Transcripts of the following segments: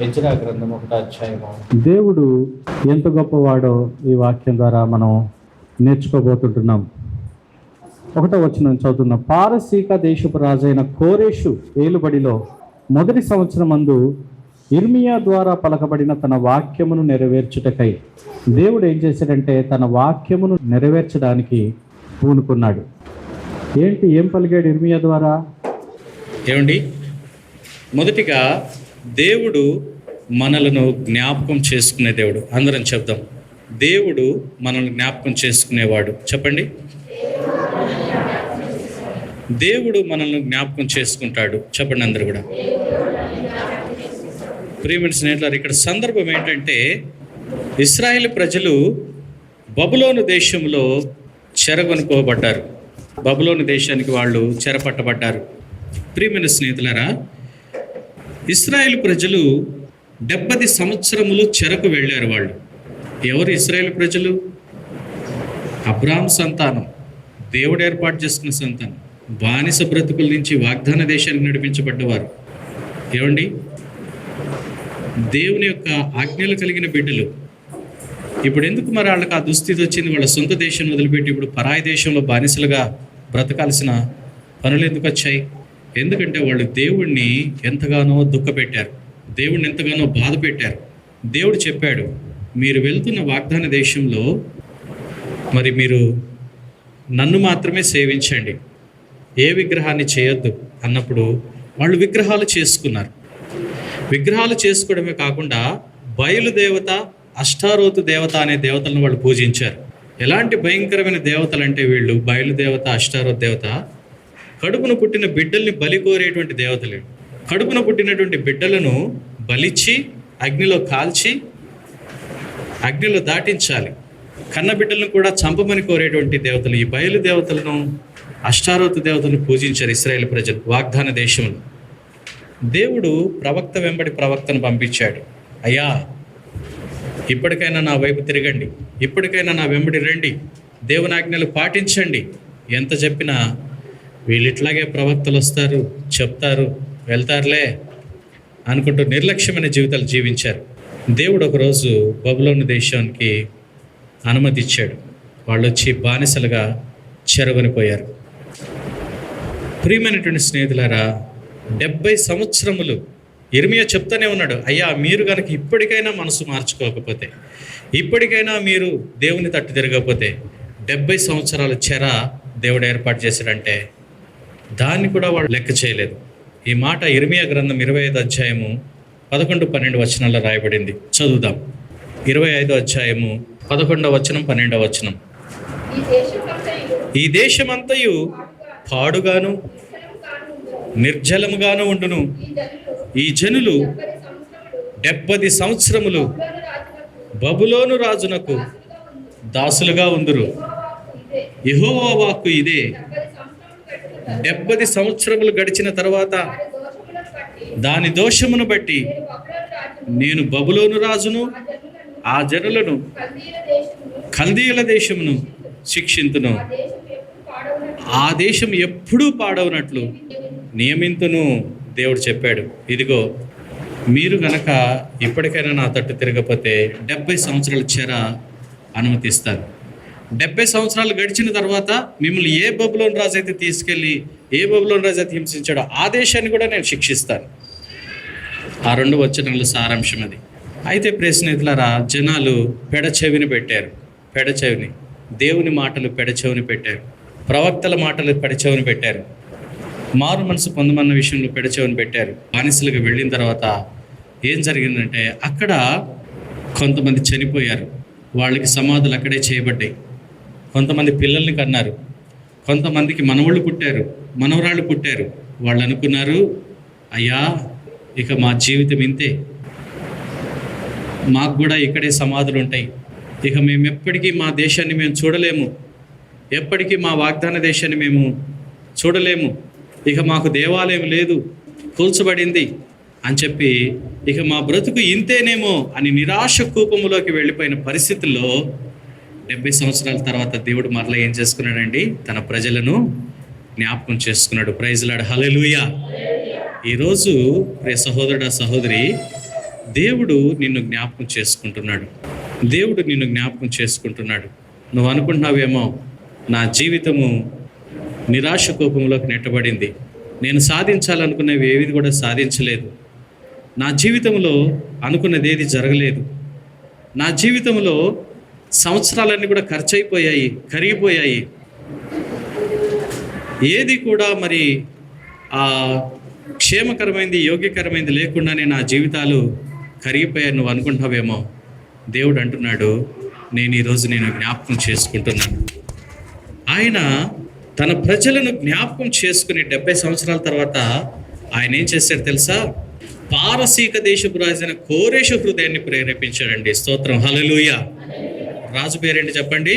Ezra గ్రంథం 1వ అధ్యాయము. దేవుడు ఎంత గొప్పవాడో ఈ వాక్యం ద్వారా మనం నేర్చుకోబోతుంటున్నాం. 1వ వచనం చదువుతున్నాం. పారసీక దేశపు రాజైన కోరేషు ఏలుబడిలో మొదటి సంవత్సరం మందు ఇర్మియా ద్వారా పలకబడిన తన వాక్యమును నెరవేర్చుటకై దేవుడు ఏం చేశాడంటే తన వాక్యమును నెరవేర్చడానికి పూనుకున్నాడు. ఏం పలికాడు ఇర్మియా ద్వారా? ఏమండి, మొదటిగా దేవుడు మనలను జ్ఞాపకం చేసుకునే దేవుడు. అందరం చెప్దాం, దేవుడు మనల్ని జ్ఞాపకం చేసుకునేవాడు. చెప్పండి, దేవుడు మనల్ని జ్ఞాపకం చేసుకుంటాడు. చెప్పండి అందరు కూడా. ప్రియమైన స్నేహితులారా, ఇక్కడ సందర్భం ఏంటంటే ఇశ్రాయేలు ప్రజలు బబులోను దేశంలో చెరగొనుకోబడ్డారు. బబులోను దేశానికి వాళ్ళు చెరపట్టబడ్డారు. ప్రియమైన స్నేహితులారా, ఇశ్రాయేలు ప్రజలు 70 సంవత్సరములు చెరకు వెళ్ళారు. వాళ్ళు ఎవరు? ఇశ్రాయేలు ప్రజలు అబ్రాహాము సంతానం, దేవుడు ఏర్పాటు చేసుకున్న సంతానం. బానిస బ్రతుకుల నుంచి వాగ్దాన దేశానికి నడిపించబడ్డవారు. ఏమండి, దేవుని యొక్క ఆజ్ఞలు కలిగిన బిడ్డలు. ఇప్పుడు ఎందుకు మరి వాళ్ళకి ఆ దుస్థితి వచ్చింది? వాళ్ళ సొంత దేశం వదిలిపెట్టి ఇప్పుడు పరాయి దేశంలో బానిసలుగా బ్రతకాల్సిన పనులు ఎందుకు వచ్చాయి? ఎందుకంటే వాళ్ళు దేవుణ్ణి ఎంతగానో దుఃఖపెట్టారు, దేవుణ్ణి ఎంతగానో బాధ పెట్టారు. దేవుడు చెప్పాడు, మీరు వెళ్తున్న వాగ్దాన దేశంలో మరి మీరు నన్ను మాత్రమే సేవించండి, ఏ విగ్రహాన్ని చేయొద్దు అన్నప్పుడు వాళ్ళు విగ్రహాలు చేసుకున్నారు. విగ్రహాలు చేసుకోవడమే కాకుండా బయలుదేవత, అష్టారోతు దేవత అనే దేవతలను వాళ్ళు పూజించారు. ఎలాంటి భయంకరమైన దేవతలు అంటే వీళ్ళు బయలుదేవత, అష్టారోతు దేవత కడుపున పుట్టిన బిడ్డల్ని బలి కోరేటువంటి దేవతలు. కడుపున పుట్టినటువంటి బిడ్డలను బలిచ్చి అగ్నిలో కాల్చి అగ్నిలో దాటించాలి. కన్న బిడ్డలను కూడా చంపమని కోరేటువంటి దేవతలు. ఈ బయలుదేవతలను, అష్టారోతు దేవతలను పూజించారు ఇశ్రాయేలు ప్రజలు వాగ్దాన దేశంలో. దేవుడు ప్రవక్త వెంబడి ప్రవక్తను పంపించాడు. అయ్యా, ఇప్పటికైనా నా వైపు తిరగండి, ఇప్పటికైనా నా వెంబడి రండి, దేవుని ఆజ్ఞలు పాటించండి. ఎంత చెప్పినా వీళ్ళు ఇట్లాగే ప్రవక్తలు వస్తారు, చెప్తారు, వెళ్తారులే అనుకుంటూ నిర్లక్ష్యమైన జీవితాలు జీవించారు. దేవుడు ఒకరోజు బబులోను దేశానికి అనుమతి ఇచ్చాడు. వాళ్ళు వచ్చి బానిసలుగా చెరగొనిపోయారు. ప్రియమైనటువంటి స్నేహితులారా, 70 సంవత్సరములు ఇర్మియా చెప్తానే ఉన్నాడు, అయ్యా మీరు కనుక ఇప్పటికైనా మనసు మార్చుకోకపోతే, ఇప్పటికైనా మీరు దేవుని తట్టు తిరగకపోతే 70 సంవత్సరాల చెర దేవుడు ఏర్పాటు చేశాడంటే దాన్ని కూడా వాళ్ళు లెక్క చేయలేదు. ఈ మాట ఇర్మియా గ్రంథం 25వ అధ్యాయము 11-12 వచనాల్లో రాయబడింది. చదువుదాం. 25వ అధ్యాయము 11వ వచనం, 12వ వచనం. ఈ దేశమంతయు పాడుగాను నిర్జలముగాను ఉండును. ఈ జనులు 70 సంవత్సరములు బబులోను రాజునకు దాసులుగా ఉందురు. యెహోవా వాక్కు ఇదే. 70 సంవత్సరములు గడిచిన తర్వాత దాని దోషమును బట్టి నేను బబులోను రాజును, ఆ జనులను, కల్దీయుల దేశమును శిక్షింతును. ఆ దేశం ఎప్పుడూ పాడవునట్లు నియమింతును. దేవుడు చెప్పాడు, ఇదిగో మీరు గనక ఇప్పటికైనా నా తట్టు తిరగకపోతే 70 సంవత్సరాల చెర అనుమతిస్తాను. 70 సంవత్సరాలు గడిచిన తర్వాత మిమ్మల్ని ఏ బబులోను రాజు అయితే తీసుకెళ్ళి, ఏ బబులోను రాజు అయితే హింసించాడో ఆ దేశాన్ని కూడా నేను శిక్షిస్తాను. ఆ 2 వచనాల సారాంశం అది. అయితే ప్రియ స్నేహితులారా, జనాలు పెడచెవిని పెట్టారు. పెడచెవిని, దేవుని మాటలు పెడచెవిని పెట్టారు, ప్రవక్తల మాటలు పెడచెవిని పెట్టారు, మారు మనసు పొందమన్న విషయంలో పెడచెవిని పెట్టారు. బానిసలుగా వెళ్ళిన తర్వాత ఏం జరిగిందంటే అక్కడ కొంతమంది చనిపోయారు, వాళ్ళకి సమాధులు అక్కడే చేయబడ్డాయి. కొంతమంది పిల్లల్ని కన్నారు, కొంతమందికి మనవళ్ళు పుట్టారు, మనవరాళ్ళు పుట్టారు. వాళ్ళు అనుకున్నారు, అయ్యా ఇక మా జీవితం ఇంతే, మాకు కూడా ఇక్కడే సమాధులు ఉంటాయి, ఇక మేము ఎప్పటికీ మా దేశాన్ని మేము చూడలేము, ఎప్పటికీ మా వాగ్దాన దేశాన్ని మేము చూడలేము, ఇక మాకు దేవాలయం లేదు, కూల్చబడింది అని చెప్పి ఇక మా బ్రతుకు ఇంతేనేమో అని నిరాశ కూపములోకి వెళ్ళిపోయిన పరిస్థితుల్లో 70 సంవత్సరాల తర్వాత దేవుడు మరలా ఏం చేసుకున్నాడండి? తన ప్రజలను జ్ఞాపకం చేసుకున్నాడు. ప్రైజ్ లార్డ్, హల్లెలూయా. ఈరోజు ప్రియ సహోదరుడా, సహోదరి, దేవుడు నిన్ను జ్ఞాపకం చేసుకుంటున్నాడు. దేవుడు నిన్ను జ్ఞాపకం చేసుకుంటున్నాడు. నువ్వు అనుకుంటున్నావేమో, నా జీవితము నిరాశ కోపంలోకి నెట్టబడింది, నేను సాధించాలనుకునేవి ఏవి కూడా సాధించలేదు, నా జీవితంలో అనుకున్నది ఏది జరగలేదు, నా జీవితంలో సంవత్సరాలన్నీ కూడా ఖర్చు అయిపోయాయి, కరిగిపోయాయి, ఏది కూడా మరి క్షేమకరమైంది, యోగ్యకరమైంది లేకుండానే నా జీవితాలు కరిగిపోయాయి నువ్వు అనుకుంటావేమో. దేవుడు అంటున్నాడు, నేను ఈరోజు జ్ఞాపకం చేసుకుంటున్నాను. ఆయన తన ప్రజలను జ్ఞాపకం చేసుకుని 70 సంవత్సరాల తర్వాత ఆయన ఏం చేశాడు తెలుసా? పారసీక దేశపు రాజైన కోరేషు హృదయాన్ని ప్రేరేపించాడండి. స్తోత్రం, హల్లెలూయా. రాజు పేరేంటి చెప్పండి?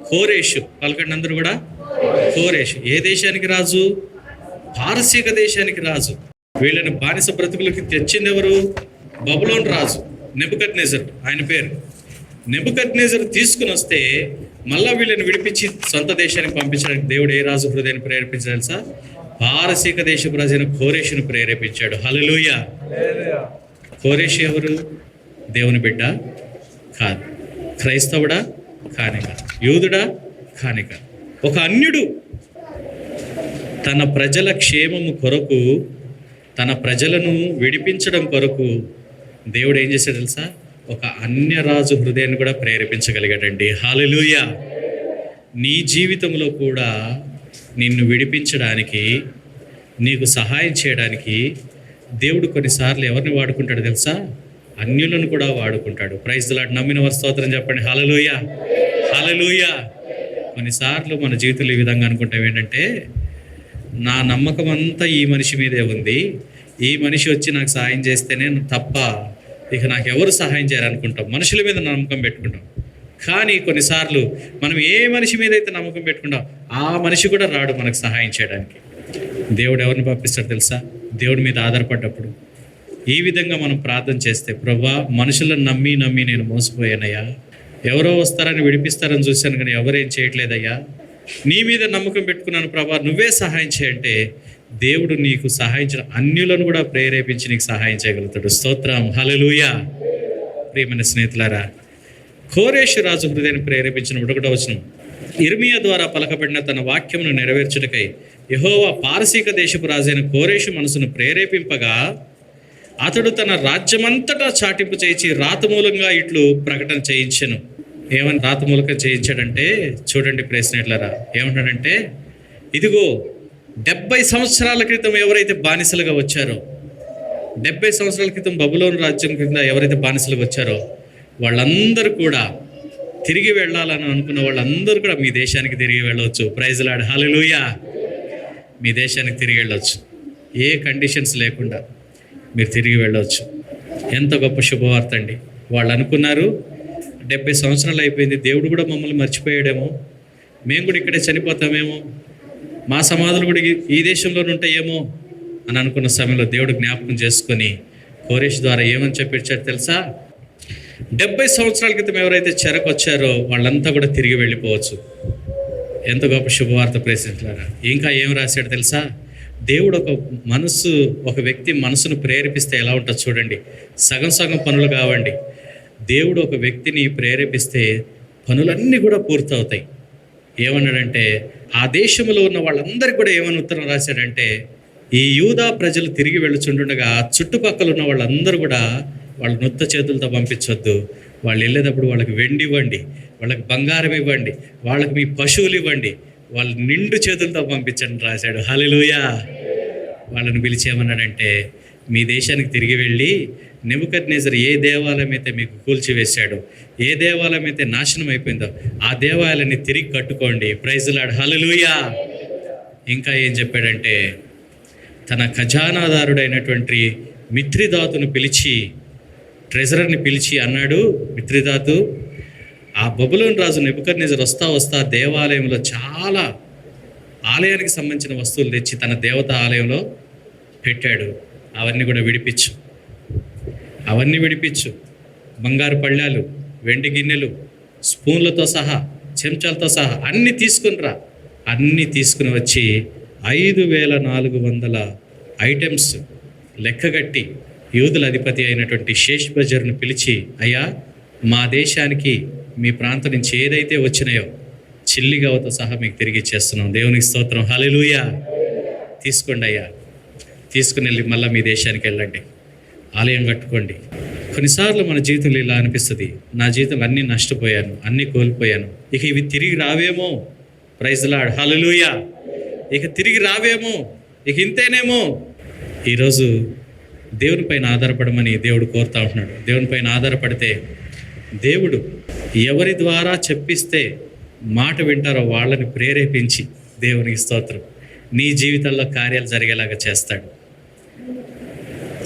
కోరేషు. పలకండి అందరూ కూడా. కోరేషు ఏ దేశానికి రాజు? పారసీక దేశానికి రాజు. వీళ్ళని బానిస బ్రతుకులకి తెచ్చింది ఎవరు? బబులోను రాజు నెబుకద్నెజరు, ఆయన పేరు. నెబుకద్నెజరు తీసుకుని వస్తే మళ్ళా వీళ్ళని విడిపించి సొంత దేశానికి పంపించడానికి దేవుడు ఏ రాజు హృదయాన్ని ప్రేరేపించాడు తెలుసా? పారసీక దేశపు రాజైన కోరేషును ప్రేరేపించాడు. హల్లెలూయా. కోరేషు ఎవరు? దేవుని బిడ్డ కాదు, క్రైస్తవుడా కానే కాదు, యూదుడా కానే కాదు, ఒక అన్యుడు. తన ప్రజల క్షేమము కొరకు, తన ప్రజలను విడిపించడం కొరకు దేవుడు ఏం చేశాడు తెలుసా? ఒక అన్యరాజు హృదయాన్ని కూడా ప్రేరేపించగలిగాడండి. హల్లెలూయా. నీ జీవితంలో కూడా నిన్ను విడిపించడానికి, నీకు సహాయం చేయడానికి దేవుడు కొన్నిసార్లు ఎవరిని వాడుకుంటాడు తెలుసా? అన్యులను కూడా వాడుకుంటాడు. Praise the lord. నమ్మిన వారు స్తోత్రం చెప్పండి. హల్లెలూయా, హల్లెలూయా. కొన్నిసార్లు మన జీవితంలో ఈ విధంగా అనుకుంటాం ఏంటంటే, నా నమ్మకం అంతా ఈ మనిషి మీదే ఉంది, ఈ మనిషి వచ్చి నాకు సహాయం చేస్తేనే తప్ప ఇక నాకు ఎవరు సహాయం చేయాలనుకుంటాం. మనుషుల మీద నమ్మకం పెట్టుకుంటాం. కానీ కొన్నిసార్లు మనం ఏ మనిషి మీద అయితే నమ్మకం పెట్టుకుంటాం, ఆ మనిషి కూడా రాడు మనకు సహాయం చేయడానికి. దేవుడు ఎవరిని పంపిస్తాడు తెలుసా? దేవుడి మీద ఆధారపడ్డప్పుడు ఈ విధంగా మనం ప్రార్థన చేస్తే, ప్రభువా, మనుషులను నమ్మి నేను మోసపోయానయ్యా, ఎవరో వస్తారని విడిపిస్తారని చూశాను కానీ ఎవరేం చేయట్లేదయ్యా, నీ మీద నమ్మకం పెట్టుకున్నాను ప్రభా, నువ్వే సహాయం చేయంటే దేవుడు నీకు సహాయించిన అన్యులను కూడా ప్రేరేపించి నీకు సహాయం చేయగలుగుతాడు. స్తోత్రం, హల్లెలూయా. ప్రియమైన స్నేహితులారా, కోరేషు రాజు హృదయాన్ని ప్రేరేపించిన 1వ వచనం, ఇర్మియా ద్వారా పలకబడిన తన వాక్యమును నెరవేర్చుటకై యెహోవా పారసీక దేశపు రాజైన కోరేషు మనసును ప్రేరేపింపగా అతడు తన రాజ్యమంతటా చాటింపు చేయించి రాతమూలంగా ఇట్లు ప్రకటన చేయించెను. ఏమని రాతమూలకం చేయించాడంటే, చూడండి ప్రేస్నేట్లరా, ఏమంటాడంటే, ఇదిగో 70 సంవత్సరాల క్రితం ఎవరైతే బానిసలుగా వచ్చారో, 70 సంవత్సరాల క్రితం బబులోను రాజ్యం కింద ఎవరైతే బానిసలుగా వచ్చారో వాళ్ళందరూ కూడా తిరిగి వెళ్ళాలని అనుకున్న వాళ్ళందరూ కూడా మీ దేశానికి తిరిగి వెళ్ళవచ్చు. ప్రైజ్ ది లార్డ్, హల్లెలూయా. మీ దేశానికి తిరిగి వెళ్ళవచ్చు, ఏ కండిషన్స్ లేకుండా మీరు తిరిగి వెళ్ళవచ్చు. ఎంత గొప్ప శుభవార్త అండి. వాళ్ళు అనుకున్నారు 70 సంవత్సరాలు అయిపోయింది, దేవుడు కూడా మమ్మల్ని మర్చిపోయాడేమో, మేము కూడా ఇక్కడే చనిపోతామేమో, మా సమాధులు కూడా ఈ దేశంలోనే ఉంటాయేమో అని అనుకున్న సమయంలో దేవుడు జ్ఞాపకం చేసుకొని కోరేషు ద్వారా ఏమని చెప్పించాడు తెలుసా? 70 సంవత్సరాల క్రితం ఎవరైతే చెరకు వచ్చారో వాళ్ళంతా కూడా తిరిగి వెళ్ళిపోవచ్చు. ఎంత గొప్ప శుభవార్త ప్రేసించారా. ఇంకా ఏం రాశాడు తెలుసా? దేవుడు ఒక వ్యక్తి మనసును ప్రేరేపిస్తే ఎలా ఉంటుందో చూడండి. సగం పనులు కావండి. దేవుడు ఒక వ్యక్తిని ప్రేరేపిస్తే పనులన్నీ కూడా పూర్తవుతాయి. ఏమన్నాడంటే, ఆ దేశంలో ఉన్న వాళ్ళందరికీ కూడా ఏమని ఉత్తరం రాశాడంటే, ఈ యూదా ప్రజలు తిరిగి వెళ్ళుచుండగా చుట్టుపక్కల ఉన్న వాళ్ళందరూ కూడా వాళ్ళ నొత్త చేతులతో పంపించొద్దు, వాళ్ళు వెళ్ళేటప్పుడు వాళ్ళకి వెండి ఇవ్వండి, వాళ్ళకి బంగారం ఇవ్వండి, వాళ్ళకి మీ పశువులు ఇవ్వండి, వాళ్ళు నిండు చేతులతో పంపించండి రాశాడు. హల్లెలూయా. వాళ్ళని పిలిచి ఏమన్నాడంటే, మీ దేశానికి తిరిగి వెళ్ళి నెబుకద్నెజరు ఏ దేవాలయం అయితే మీకు కూల్చివేశాడో, ఏ దేవాలయం అయితే నాశనం అయిపోయిందో ఆ దేవాలయాన్ని తిరిగి కట్టుకోండి. ప్రైజ్ ది లార్డ్, హల్లెలూయా. ఇంకా ఏం చెప్పాడంటే, తన ఖజానాదారుడైనటువంటి మిత్రిదాతును పిలిచి, ట్రెజరర్ని పిలిచి అన్నాడు, మిత్రిదాతు, ఆ బబులోను రాజు నెబుకద్నెజరు వస్తా దేవాలయంలో చాలా ఆలయానికి సంబంధించిన వస్తువులు తెచ్చి తన దేవతా ఆలయంలో పెట్టాడు, అవన్నీ కూడా విడిపించు, అవన్నీ విడిపించు, బంగారు పళ్ళాలు, వెండి గిన్నెలు, స్పూన్లతో సహా, చెంచాలతో సహా అన్నీ తీసుకునిరా. అన్నీ తీసుకుని వచ్చి 5400 ఐటమ్స్ లెక్కగట్టి యూదుల అధిపతి అయినటువంటి షేష్బజర్ను పిలిచి, అయ్యా, మా దేశానికి మీ ప్రాంతం నుంచి ఏదైతే వచ్చినాయో చిల్లిగవతో సహా మీకు తిరిగి ఇచ్చేస్తున్నాం. దేవునికి స్తోత్రం, హల్లెలూయా. తీసుకోండి అయ్యా, తీసుకుని వెళ్ళి మళ్ళీ మీ దేశానికి వెళ్ళండి, ఆలయం కట్టుకోండి. కొన్నిసార్లు మన జీవితంలో ఇలా అనిపిస్తుంది, నా జీవితంలో అన్నీ నష్టపోయాను, అన్నీ కోల్పోయాను, ఇక ఇవి తిరిగి రావేమో. ప్రైజ్ లార్డ్, హల్లెలూయా. ఇక తిరిగి రావేమో, ఇక ఇంతేనేమో. ఈరోజు దేవుని పైన ఆధారపడమని దేవుడు కోరుతా ఉంటున్నాడు. దేవుని పైన ఆధారపడితే దేవుడు ఎవరి ద్వారా చెప్పిస్తే మాట వింటారో వాళ్ళని ప్రేరేపించి, దేవునికి స్తోత్రం, నీ జీవితంలో కార్యాలు జరిగేలాగా చేస్తాడు.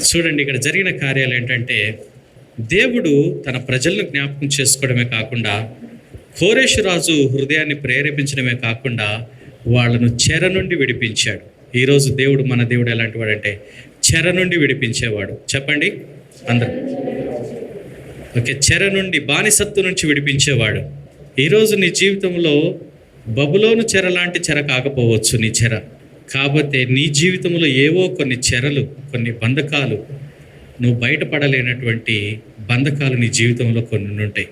చూడండి, ఇక్కడ జరిగిన కార్యాలు ఏంటంటే, దేవుడు తన ప్రజలను జ్ఞాపకం చేసుకోవడమే కాకుండా, కోరేషు రాజు హృదయాన్ని ప్రేరేపించడమే కాకుండా వాళ్ళను చెర నుండి విడిపించాడు. ఈరోజు దేవుడు, మన దేవుడు ఎలాంటి వాడంటే చెర నుండి విడిపించేవాడు. చెప్పండి అందరూ. ఓకే, చెర నుండి, బానిసత్తు నుంచి విడిపించేవాడు. ఈరోజు నీ జీవితంలో బబులోను చెర లాంటి చెర కాకపోవచ్చు నీ చెర, కాకపోతే నీ జీవితంలో ఏవో కొన్ని చెరలు, కొన్ని బంధకాలు, నువ్వు బయటపడలేనటువంటి బంధకాలు నీ జీవితంలో కొన్ని ఉంటాయి.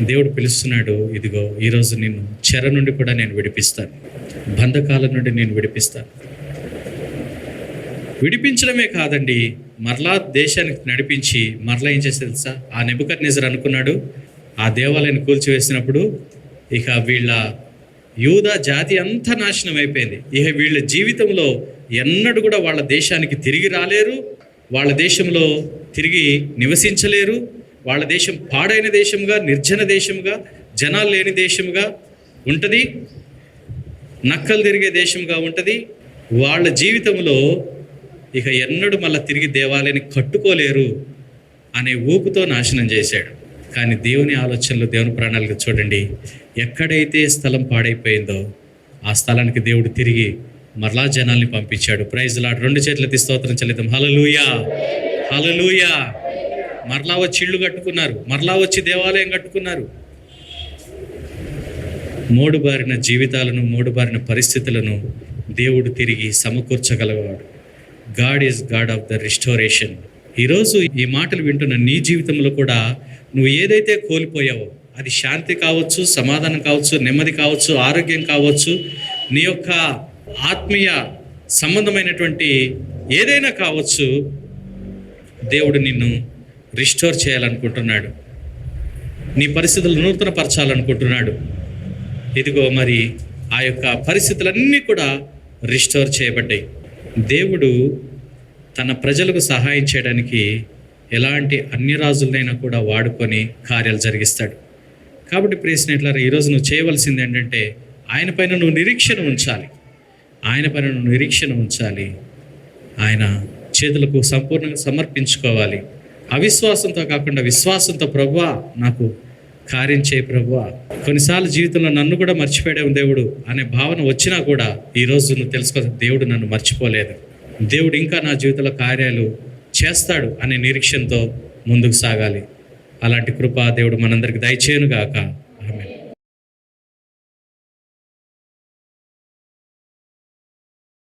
దేవుడు పిలుస్తున్నాడు, ఇదిగో ఈరోజు నిన్ను చెర నుండి కూడా నేను విడిపిస్తాను, బంధకాల నుండి నేను విడిపిస్తాను. విడిపించడమే కాదండి, మరలా దేశానికి నడిపించి మరలా ఏం చేస్తే తెలుసా, ఆ నెబుకద్నెజర్ అనుకున్నాడు, ఆ దేవాలయాన్ని కూల్చివేసినప్పుడు ఇక వీళ్ళ యూదా జాతి అంతా నాశనం అయిపోయింది. ఇక వీళ్ళ జీవితంలో ఎన్నడూ కూడా వాళ్ళ దేశానికి తిరిగి రాలేరు, వాళ్ళ దేశంలో తిరిగి నివసించలేరు. వాళ్ళ దేశం పాడైన దేశంగా, నిర్జన దేశంగా, జనాలు లేని దేశంగా ఉంటుంది, నక్కలు తిరిగే దేశంగా ఉంటుంది. వాళ్ళ జీవితంలో ఇక ఎన్నడూ మళ్ళీ తిరిగి దేవాలయాన్ని కట్టుకోలేరు అనే ఊపుతో నాశనం చేశాడు. కానీ దేవుని ఆలోచనలు, దేవుని ప్రణాళిక చూడండి, ఎక్కడైతే స్థలం పాడైపోయిందో ఆ స్థలానికి దేవుడు తిరిగి మరలా జనాల్ని పంపించాడు. Praise lord. 2 చేతులెత్తి స్తోత్రం చెల్లిద్దాం. హల్లెలూయా, హల్లెలూయా. మరలా వచ్చి ఇళ్ళు కట్టుకున్నారు, మరలా వచ్చి దేవాలయం కట్టుకున్నారు. మోడుబారిన జీవితాలను, మోడుబారిన పరిస్థితులను దేవుడు తిరిగి సమకూర్చగలవాడు. God is God of the restoration. ఈరోజు ఈ మాటలు వింటున్న నీ జీవితంలో కూడా నువ్వు ఏదైతే కోల్పోయావో, అది శాంతి కావచ్చు, సమాధానం కావచ్చు, నెమ్మది కావచ్చు, ఆరోగ్యం కావచ్చు, నీ యొక్క ఆత్మీయ సంబంధమైనటువంటి ఏదైనా కావచ్చు, దేవుడు నిన్ను రిస్టోర్ చేయాలనుకుంటున్నాడు, నీ పరిస్థితులు నూతనపరచాలనుకుంటున్నాడు. ఇదిగో మరి ఆ యొక్క పరిస్థితులన్నీ కూడా రిస్టోర్ చేయబడ్డాయి. దేవుడు తన ప్రజలకు సహాయం చేయడానికి ఎలాంటి అన్ని రాజులనైనా కూడా వాడుకొని కార్యాలు జరిగిస్తాడు. కాబట్టి ప్రియ స్నేహితులారా, ఈరోజు నువ్వు చేయవలసింది ఏంటంటే ఆయన పైన నువ్వు నిరీక్షణ ఉంచాలి, ఆయన పైన నువ్వు నిరీక్షణ ఉంచాలి, ఆయన చేతులకు సంపూర్ణంగా సమర్పించుకోవాలి. అవిశ్వాసంతో కాకుండా విశ్వాసంతో, ప్రభువా నాకు కార్యం చేయి ప్రభువా. కొన్నిసార్లు జీవితంలో నన్ను కూడా మర్చిపోయాడు దేవుడు అనే భావన వచ్చినా కూడా ఈరోజు నువ్వు తెలుసుకో, దేవుడు నన్ను మర్చిపోలేదు, దేవుడు ఇంకా నా జీవితంలో కార్యాలు చేస్తాడు అనే నిరీక్షణతో ముందుకు సాగాలి. అలాంటి కృప దేవుడు మనందరికి దయచేయునుగాక.